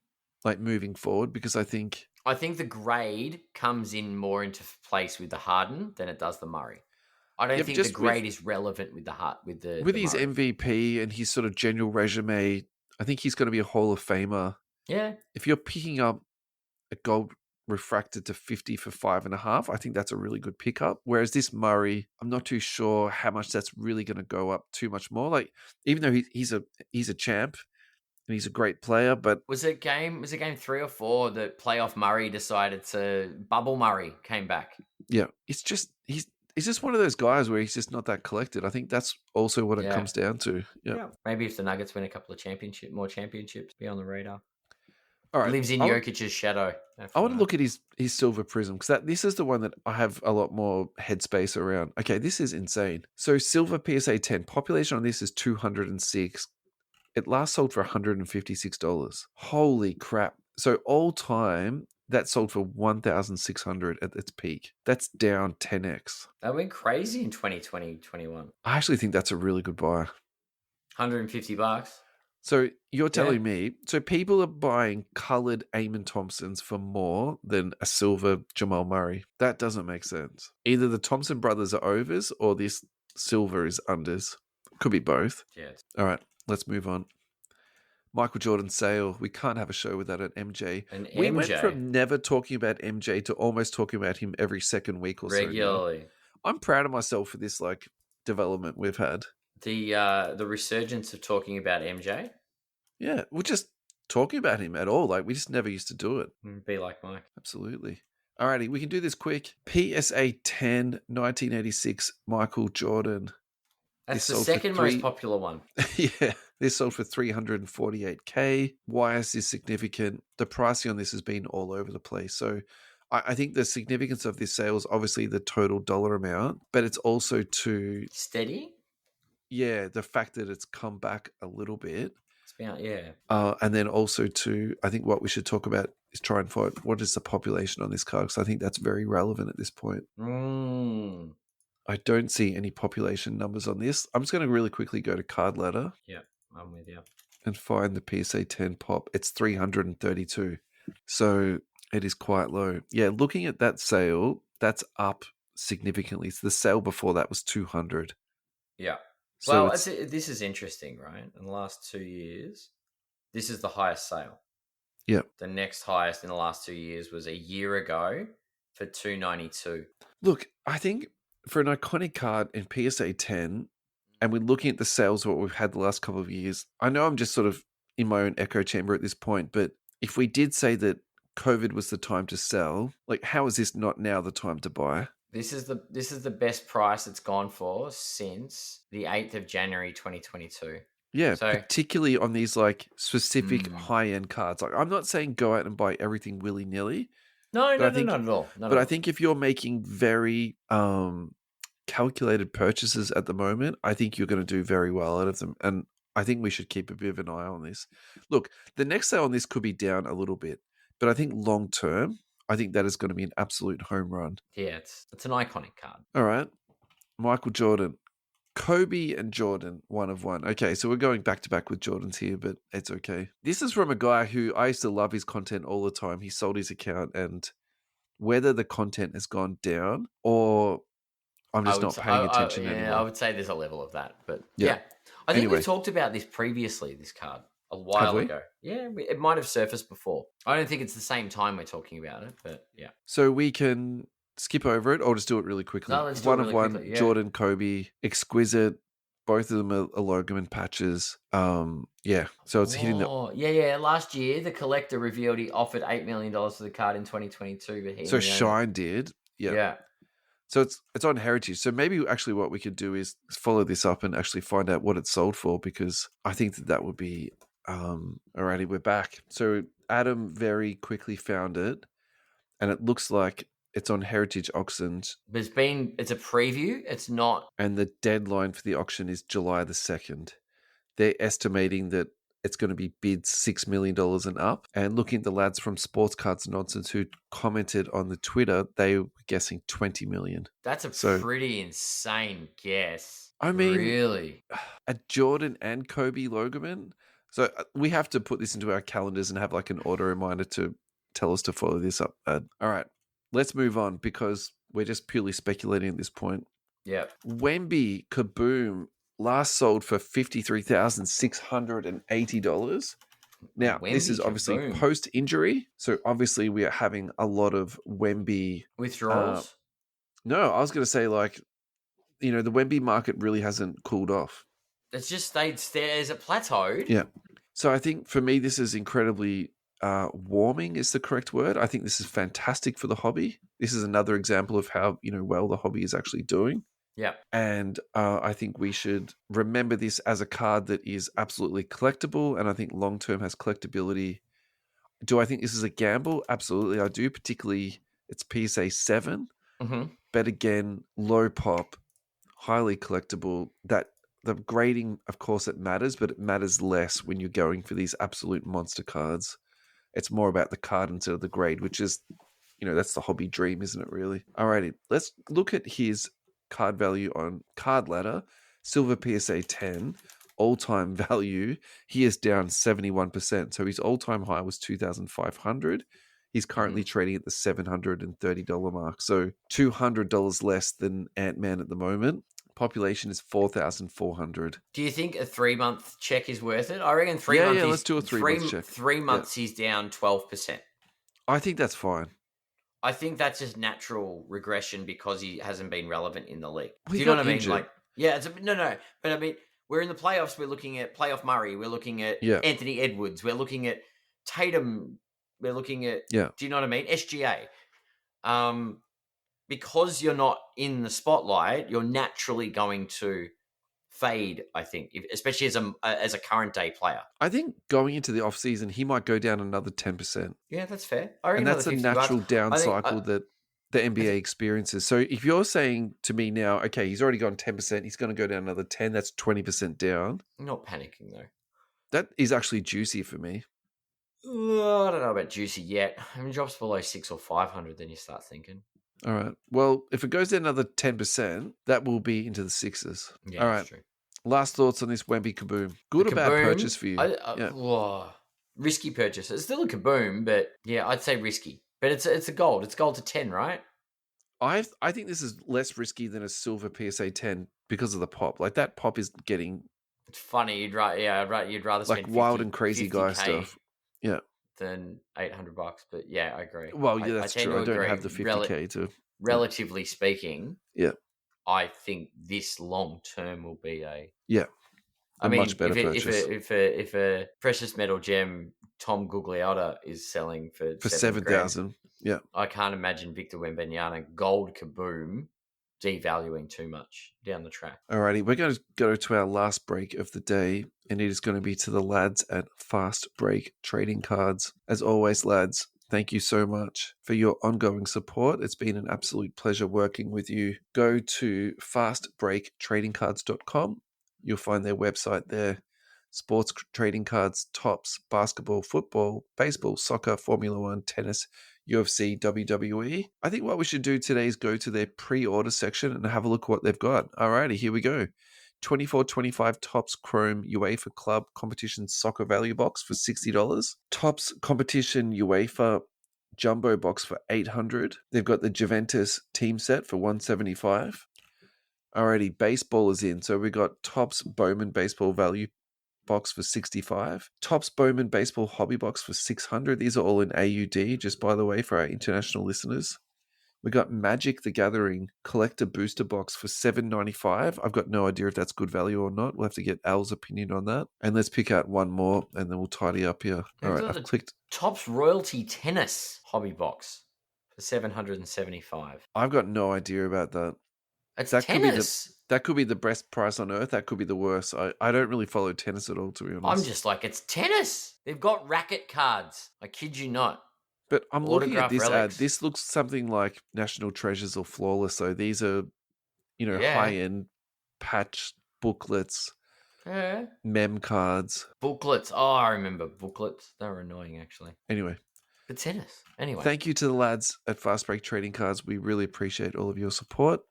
like moving forward, because I think the grade comes in more into place with the Harden than it does the Murray. I don't think the grade is relevant with the his Murray. MVP and his sort of general resume. I think he's going to be a Hall of Famer. Yeah. If you're picking up a gold refracted to 50 for 5.5, I think that's a really good pickup. Whereas this Murray, I'm not too sure how much that's really going to go up too much more. Like, even though he's a champ and he's a great player, but was it game 3 or 4 that playoff Murray decided to bubble Murray came back? Yeah, it's just he's just one of those guys where he's just not that collected. I think that's also what it comes down to. Yeah. Maybe if the Nuggets win a couple of more championships, be on the radar. All right. Lives in Jokic's shadow. I want to look at his silver prism because this is the one that I have a lot more headspace around. Okay, this is insane. So silver PSA 10 population on this is 206. It last sold for $156. Holy crap! So all time that sold for $1,600 at its peak. That's down 10x. That went crazy in 2020, 21. I actually think that's a really good buy. $150. So you're telling me, so people are buying coloured Eamon Thompsons for more than a silver Jamal Murray. That doesn't make sense. Either the Thompson brothers are overs or this silver is unders. Could be both. Yes. All right, let's move on. Michael Jordan sale. We can't have a show without an MJ. We went from never talking about MJ to almost talking about him every second week or regularly. So. I'm proud of myself for this development we've had. The resurgence of talking about MJ. Yeah, we're just talking about him at all. Like, we just never used to do it. Be like Mike. Absolutely. Alrighty, we can do this quick. PSA 10, 1986, Michael Jordan. That's the second most popular one. Yeah, this sold for $348K. Why is this significant? The pricing on this has been all over the place. So I think the significance of this sale is obviously the total dollar amount, but it's also steady. Yeah, the fact that it's come back a little bit. It's been, yeah. And then also I think what we should talk about is try and find what is the population on this card, because I think that's very relevant at this point. I don't see any population numbers on this. I'm just going to really quickly go to Card Ladder. Yeah, I'm with you. And find the PSA 10 pop. It's 332. So it is quite low. Yeah, looking at that sale, that's up significantly. So the sale before that was 200. Yeah. So well, this is interesting, right? In the last 2 years, this is the highest sale. Yeah. The next highest in the last 2 years was a year ago for 292. Look, I think for an iconic card in PSA 10, and we're looking at the sales what we've had the last couple of years, I know I'm just sort of in my own echo chamber at this point, but if we did say that COVID was the time to sell, like, how is this not now the time to buy? This is the best price it's gone for since the 8th of January 2022. Yeah, so, particularly on these specific high-end cards. Like, I'm not saying go out and buy everything willy-nilly. No, not at all. But I think if you're making very calculated purchases at the moment, I think you're going to do very well out of them. And I think we should keep a bit of an eye on this. Look, the next sale on this could be down a little bit, but I think long term, I think that is going to be an absolute home run. Yeah, it's an iconic card. All right. Michael Jordan. Kobe and Jordan, 1 of 1. Okay, so we're going back to back with Jordans here, but it's okay. This is from a guy who I used to love his content all the time. He sold his account, and whether the content has gone down or I'm just not paying attention anymore. I would say there's a level of that, but yeah. I think we talked about this previously, this card, a while ago. Yeah, it might have surfaced before. I don't think it's the same time we're talking about it, but yeah. So we can skip over it or just do it really quickly. No, let's do it really quickly, yeah. Jordan, Kobe, exquisite. Both of them are Logoman patches. Yeah, so it's hitting the... Yeah. Last year, the collector revealed he offered $8 million for the card in 2022. But so Shine did. Yeah. So it's on Heritage. So maybe actually what we could do is follow this up and actually find out what it's sold for, because I think that would be... Alrighty, we're back. So Adam very quickly found it, and it looks like it's on Heritage Auctions. It's a preview. It's not. And the deadline for the auction is July the 2nd. They're estimating that it's going to be bid $6 million and up. And looking at the lads from Sports Cards Nonsense who commented on the Twitter, they were guessing $20 million. That's pretty insane guess. I mean, really? A Jordan and Kobe Logoman. So we have to put this into our calendars and have like an auto reminder to tell us to follow this up. All right. Let's move on because we're just purely speculating at this point. Yeah. Wemby Kaboom last sold for $53,680. Now, this is obviously post-injury. So obviously we are having a lot of Wemby... withdrawals? No, I was going to say the Wemby market really hasn't cooled off. It's just stayed there. Is it plateaued? Yeah. So I think for me, this is incredibly... warming is the correct word. I think this is fantastic for the hobby. This is another example of how well the hobby is actually doing. Yeah. And I think we should remember this as a card that is absolutely collectible, and I think long term has collectability. Do I think this is a gamble? Absolutely, I do. Particularly, it's PSA 7, but again, low pop, highly collectible. That the grading, of course, it matters, but it matters less when you're going for these absolute monster cards. It's more about the card instead of the grade, which is, that's the hobby dream, isn't it, really? Alrighty, let's look at his card value on Card Ladder. Silver PSA 10, all-time value. He is down 71%. So his all-time high was $2,500. He's currently trading at the $730 mark. So $200 less than Ant-Man at the moment. Population is 4,400. Do you think a 3-month check is worth it? I reckon 3 months. Yeah, let's do a 3-month check. 3 months, he's down 12%. I think that's fine. I think that's just natural regression because he hasn't been relevant in the league. Well, do you know what I mean? Like, yeah, no. But I mean, we're in the playoffs. We're looking at playoff Murray. We're looking at Anthony Edwards. We're looking at Tatum. We're looking at. Do you know what I mean? SGA. Because you're not in the spotlight, you're naturally going to fade, I think, especially as a current day player. I think going into the off season, he might go down another 10%. Yeah, that's fair. And that's a natural down cycle that the NBA experiences. So if you're saying to me now, okay, he's already gone 10%, he's going to go down another 10, that's 20% down. I'm not panicking though. That is actually juicy for me. I don't know about juicy yet. I mean, drops below 600 or 500, then you start thinking. All right. Well, if it goes down another 10%, that will be into the sixes. Yeah, all right. That's true. Last thoughts on this Wemby Kaboom. Good or bad purchase for you? Risky purchase. It's still a Kaboom, but yeah, I'd say risky. But it's a gold. It's gold to 10, right? I think this is less risky than a silver PSA 10 because of the pop. Like that pop is getting... It's funny. You'd rather spend like wild and crazy guy stuff. Yeah. Than $800, but yeah, I agree. Well, yeah, that's true. I don't have the 50K to... Relatively speaking, yeah, I think this long term will be a much better purchase. If a precious metal gem Tom Gugliotta is selling for 7,000, yeah, I can't imagine Victor Wembanyama gold Kaboom devaluing too much down the track. Alrighty, we're going to go to our last break of the day, and it is going to be to the lads at Fast Break Trading Cards. As always, lads, Thank you so much for your ongoing support. It's been an absolute pleasure working with you. Go to fastbreaktradingcards.com. You'll find their website there. Sports trading cards, tops, basketball, football, baseball, soccer, Formula One, tennis, UFC, WWE. I think what we should do today is go to their pre-order section and have a look at what they've got. Alrighty, here we go. 24-25 Tops Chrome UEFA Club Competition Soccer Value Box for $60. Tops Competition UEFA Jumbo Box for $800. They've got the Juventus team set for $175. Alrighty, baseball is in. So we got Tops Bowman Baseball Value Box for $65. Tops Bowman Baseball Hobby Box for $600. These are all in AUD, just by the way, for our international listeners. We got Magic the Gathering Collector Booster Box for $7.95. I've got no idea if that's good value or not. We'll have to get Al's opinion on that. And let's pick out one more, and then we'll tidy up here. All right, I've clicked. Topps Royalty Tennis Hobby Box for $775. I've got no idea about that. It's tennis. That could be the best price on earth. That could be the worst. I don't really follow tennis at all, to be honest. I'm just like, it's tennis. They've got racket cards. I kid you not. But I'm looking at this relics. ad. This looks something like National Treasures or Flawless. So these are, high-end patch booklets, mem cards. Booklets. Oh, I remember booklets. They were annoying, actually. Anyway. But tennis. Anyway. Thank you to the lads at Fast Break Trading Cards. We really appreciate all of your support.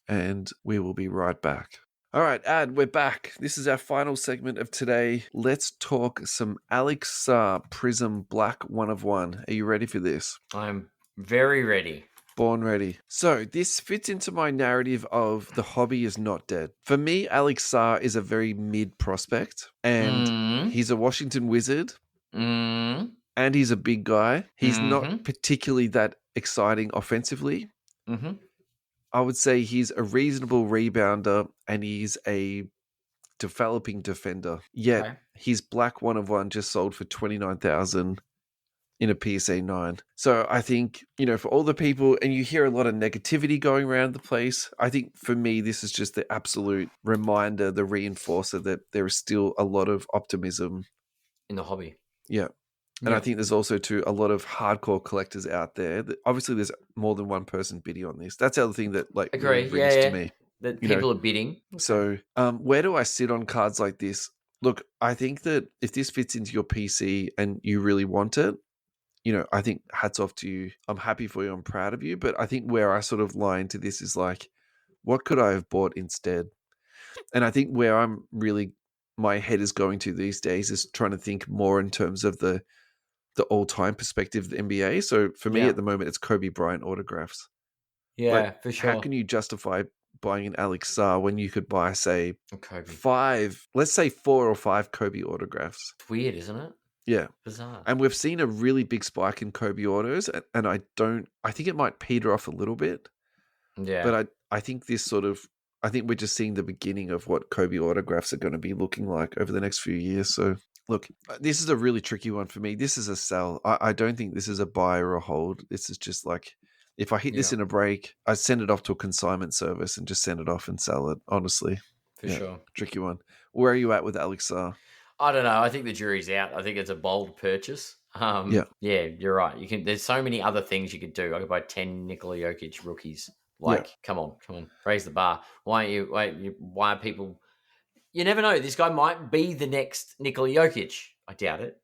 And we will be right back. All right, Ad, we're back. This is our final segment of today. Let's talk some Alex Sarr Prizm Black 1 of 1. Are you ready for this? I'm very ready. Born ready. So this fits into my narrative of the hobby is not dead. For me, Alex Sarr is a very mid prospect, and he's a Washington Wizard, and he's a big guy. He's not particularly that exciting offensively. I would say he's a reasonable rebounder and he's a developing defender. Yet his Black 1 of 1 just sold for $29,000 in a PSA 9. So I think, for all the people, and you hear a lot of negativity going around the place, I think for me, this is just the absolute reminder, the reinforcer that there is still a lot of optimism in the hobby. Yeah. And I think there's also, too, a lot of hardcore collectors out there. Obviously, there's more than one person bidding on this. That's the other thing that really brings to me. That people are bidding. So where do I sit on cards like this? Look, I think that if this fits into your PC and you really want it, I think hats off to you. I'm happy for you. I'm proud of you. But I think where I sort of lie into this is like, what could I have bought instead? And I think where my head is going to these days is trying to think more in terms of the all-time perspective of the NBA. So for me at the moment, it's Kobe Bryant autographs. Yeah, for sure. How can you justify buying an Alex Sarr when you could buy, say, Kobe. 4 or 5 Kobe autographs? It's weird, isn't it? Yeah. Bizarre. And we've seen a really big spike in Kobe autos, and I think it might peter off a little bit. Yeah. But I think I think we're just seeing the beginning of what Kobe autographs are going to be looking like over the next few years. So look, this is a really tricky one for me. This is a sell. I don't think this is a buy or a hold. This is just like, if I hit this in a break, I send it off to a consignment service and just send it off and sell it, honestly. For sure. Tricky one. Where are you at with Alex Sarr? I don't know. I think the jury's out. I think it's a bold purchase. Yeah, you're right. There's so many other things you could do. I could buy 10 Nikola Jokic rookies. Come on, raise the bar. Why are people? You never know. This guy might be the next Nikola Jokic. I doubt it.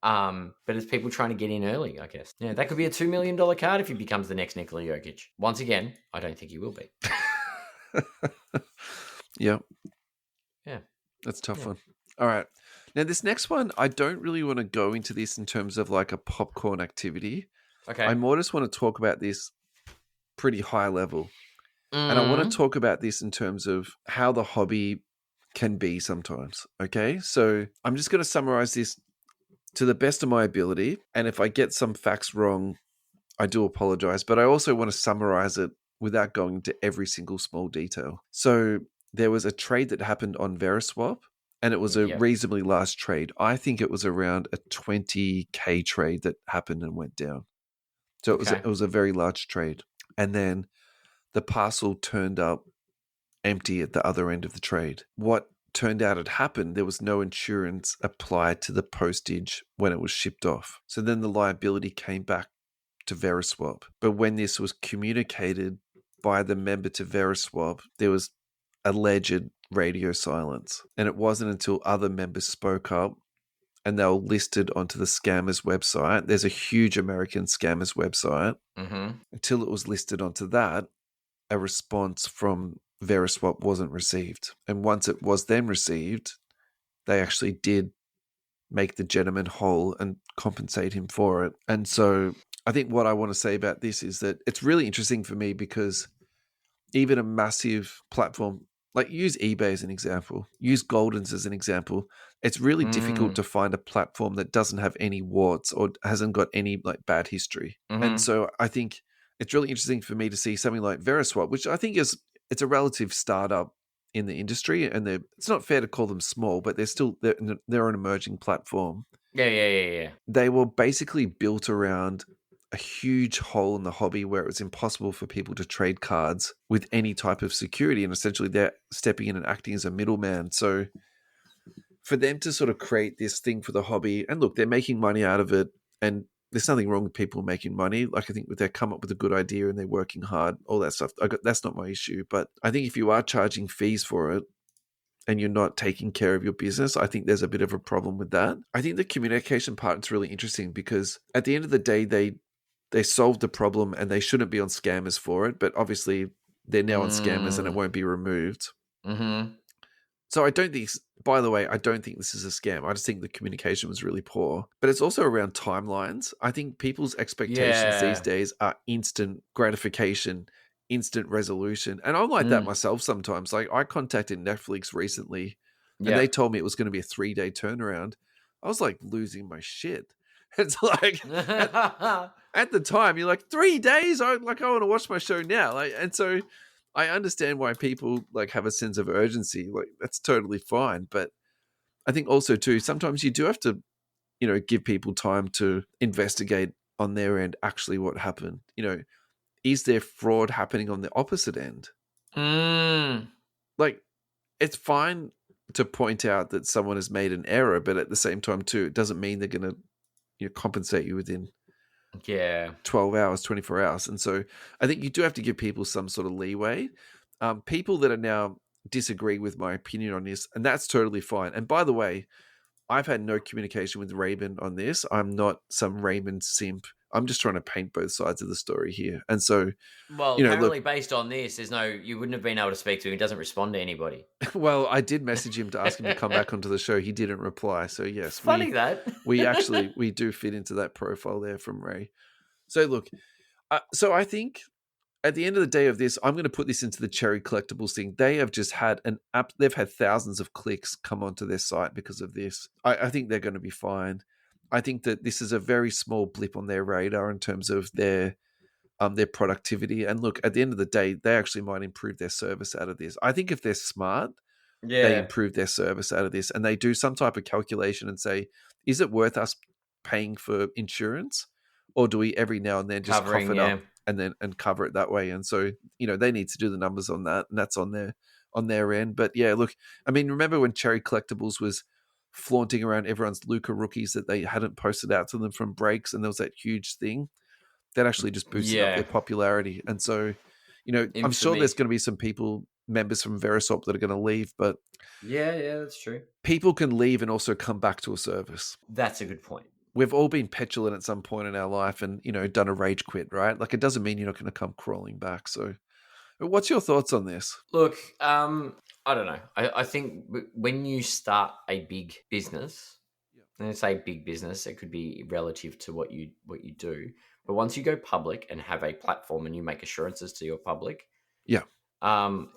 But it's people trying to get in early, I guess. Yeah, that could be a $2 million card if he becomes the next Nikola Jokic. Once again, I don't think he will be. Yeah. That's a tough one. All right. Now, this next one, I don't really want to go into this in terms of like a popcorn activity. Okay. I more just want to talk about this pretty high level. And I want to talk about this in terms of how the hobby can be sometimes. Okay. So I'm just going to summarize this to the best of my ability. And if I get some facts wrong, I do apologize. But I also want to summarize it without going into every single small detail. So there was a trade that happened on Veriswap, and it was a reasonably large trade. I think it was around a 20K trade that happened and went down. So it was a very large trade. And then the parcel turned up empty at the other end of the trade. What turned out had happened, there was no insurance applied to the postage when it was shipped off. So then the liability came back to Veriswap. But when this was communicated by the member to Veriswap, there was alleged radio silence. And it wasn't until other members spoke up and they were listed onto the scammers website. There's a huge American scammers website. Mm-hmm. Until it was listed onto that, a response from Veriswap wasn't received. And once it was then received, they actually did make the gentleman whole and compensate him for it. And so I think what I want to say about this is that it's really interesting for me because even a massive platform, like use eBay as an example, use Goldens as an example, it's really difficult to find a platform that doesn't have any warts or hasn't got any like bad history. And so I think it's really interesting for me to see something like Veriswap, which I think it's a relative startup in the industry, and it's not fair to call them small, but they're an emerging platform. Yeah. They were basically built around a huge hole in the hobby where it was impossible for people to trade cards with any type of security, and essentially they're stepping in and acting as a middleman. So for them to sort of create this thing for the hobby, and look, they're making money out of it, and there's nothing wrong with people making money. Like, I think they come up with a good idea and they're working hard, all that stuff. That's not my issue. But I think if you are charging fees for it and you're not taking care of your business, I think there's a bit of a problem with that. I think the communication part is really interesting because at the end of the day, they solved the problem and they shouldn't be on scammers for it. But obviously they're now on scammers and it won't be removed. Mm-hmm. So I don't think, by the way, I don't think this is a scam. I just think the communication was really poor. But it's also around timelines. I think people's expectations these days are instant gratification, instant resolution. And I'm like that myself sometimes. Like, I contacted Netflix recently and they told me it was going to be a 3-day turnaround. I was like losing my shit. It's like at the time you're like, 3 days? I want to watch my show now. And so I understand why people like have a sense of urgency. Like, that's totally fine. But I think also too, sometimes you do have to, give people time to investigate on their end actually what happened. Is there fraud happening on the opposite end? Like, it's fine to point out that someone has made an error, but at the same time too, it doesn't mean they're going to compensate you within 12 hours, 24 hours. And so I think you do have to give people some sort of leeway. People that are now disagree with my opinion on this, and that's totally fine. And by the way, I've had no communication with Raymond on this. I'm not some Raymond simp. I'm just trying to paint both sides of the story here. And so, apparently based on this, you wouldn't have been able to speak to him. He doesn't respond to anybody. Well, I did message him to ask him to come back onto the show. He didn't reply. So yes, funny that we do fit into that profile there from Ray. So look, so I think at the end of the day of this, I'm going to put this into the Cherry Collectibles thing. They have just had an app. They've had thousands of clicks come onto their site because of this. I think they're going to be fine. I think that this is a very small blip on their radar in terms of their productivity. And look, at the end of the day, they actually might improve their service out of this. I think if they're smart, they improve their service out of this, and they do some type of calculation and say, is it worth us paying for insurance, or do we every now and then just cough it up and cover it that way? And so, they need to do the numbers on that, and that's on their end. But yeah, look, I mean, remember when Cherry Collectibles was flaunting around everyone's Luka rookies that they hadn't posted out to them from breaks, and there was that huge thing that actually just boosted up their popularity. And so, I'm sure there's going to be some members from Veriswap that are going to leave, but yeah, that's true. People can leave and also come back to a service. That's a good point. We've all been petulant at some point in our life and, done a rage quit, right? Like, it doesn't mean you're not going to come crawling back. So what's your thoughts on this? Look, I don't know. I think when you start a big business, and I say big business, it could be relative to what you do. But once you go public and have a platform and you make assurances to your public,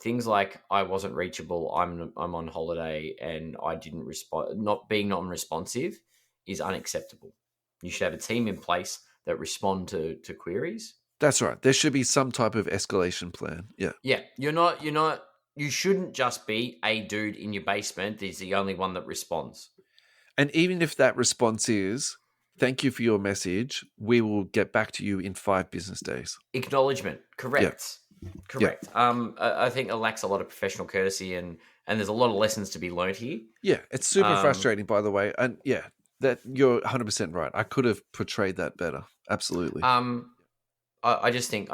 things like I wasn't reachable, I'm on holiday, and I didn't respond, not being non-responsive is unacceptable. You should have a team in place that respond to queries. That's right. There should be some type of escalation plan. Yeah. Yeah. You shouldn't just be a dude in your basement that's the only one that responds. And even if that response is, thank you for your message, we will get back to you in 5 business days. Acknowledgement. Correct. Yeah. Correct. Yeah. I think it lacks a lot of professional courtesy, and there's a lot of lessons to be learned here. Yeah. It's super frustrating, by the way. And yeah, that you're 100% right. I could have portrayed that better. Absolutely. I just think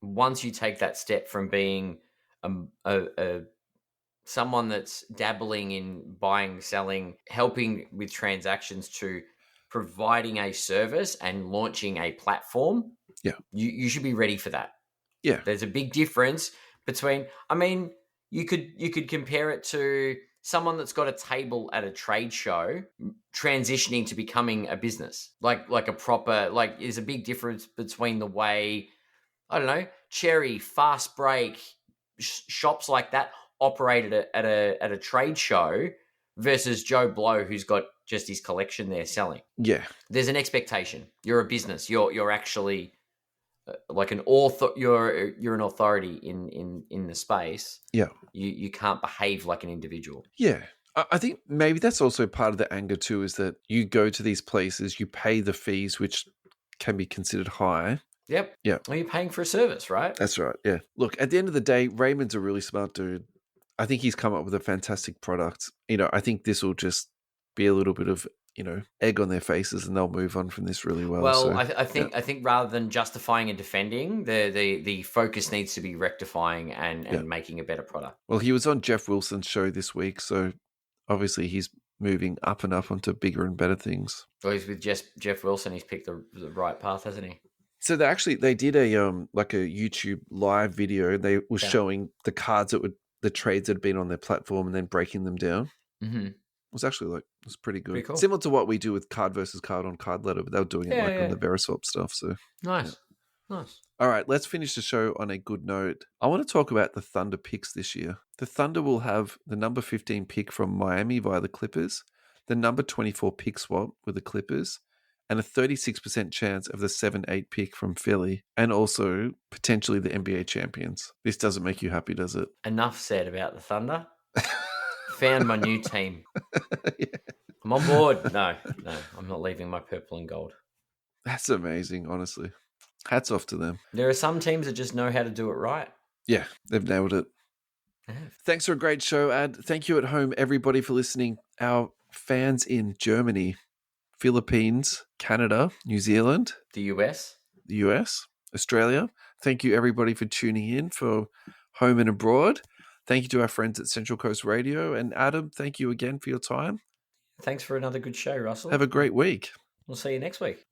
once you take that step from being a someone that's dabbling in buying, selling, helping with transactions to providing a service and launching a platform, Yeah. you should be ready for that. Yeah. There's a big difference between, I mean, you could compare it to someone that's got a table at a trade show transitioning to becoming a business, like a proper, like there's a big difference between the way, I don't know, Cherry, Fast Break, shops like that operated at a trade show versus Joe Blow, who's got just his collection there selling. Yeah. There's an expectation. You're a business. You're actually like an author. You're an authority in the space. Yeah. You can't behave like an individual. Yeah. I think maybe that's also part of the anger too, is that you go to these places, you pay the fees, which can be considered high. Yep. Yeah. Well, you're paying for a service, right? That's right. Yeah. Look, at the end of the day, Raymond's a really smart dude. I think he's come up with a fantastic product. I think this will just be a little bit of, egg on their faces and they'll move on from this really well. Well, So, I think rather than justifying and defending, the focus needs to be rectifying and making a better product. Well, he was on Jeff Wilson's show this week, so obviously he's moving up and up onto bigger and better things. Well, he's with Jeff Wilson. He's picked the right path, hasn't he? So they did a like a YouTube live video. They were showing the cards the trades that had been on their platform and then breaking them down. Mm-hmm. It was actually it was pretty good. Pretty cool. Similar to what we do with card versus card on Card Letter, but they were doing it on the Veriswap stuff. So nice. All right, let's finish the show on a good note. I want to talk about the Thunder picks this year. The Thunder will have the number 15 pick from Miami via the Clippers, the number 24 pick swap with the Clippers, and a 36% chance of the 7-8 pick from Philly, and also potentially the NBA champions. This doesn't make you happy, does it? Enough said about the Thunder. Found my new team. Yeah. I'm on board. No, I'm not leaving my purple and gold. That's amazing, honestly. Hats off to them. There are some teams that just know how to do it right. Yeah, they've nailed it. Thanks for a great show, Ad. Thank you at home, everybody, for listening. Our fans in Germany, Philippines, Canada, New Zealand, the US, Australia. Thank you, everybody, for tuning in for home and abroad. Thank you to our friends at Central Coast Radio. And Adam, thank you again for your time. Thanks for another good show, Russell. Have a great week. We'll see you next week.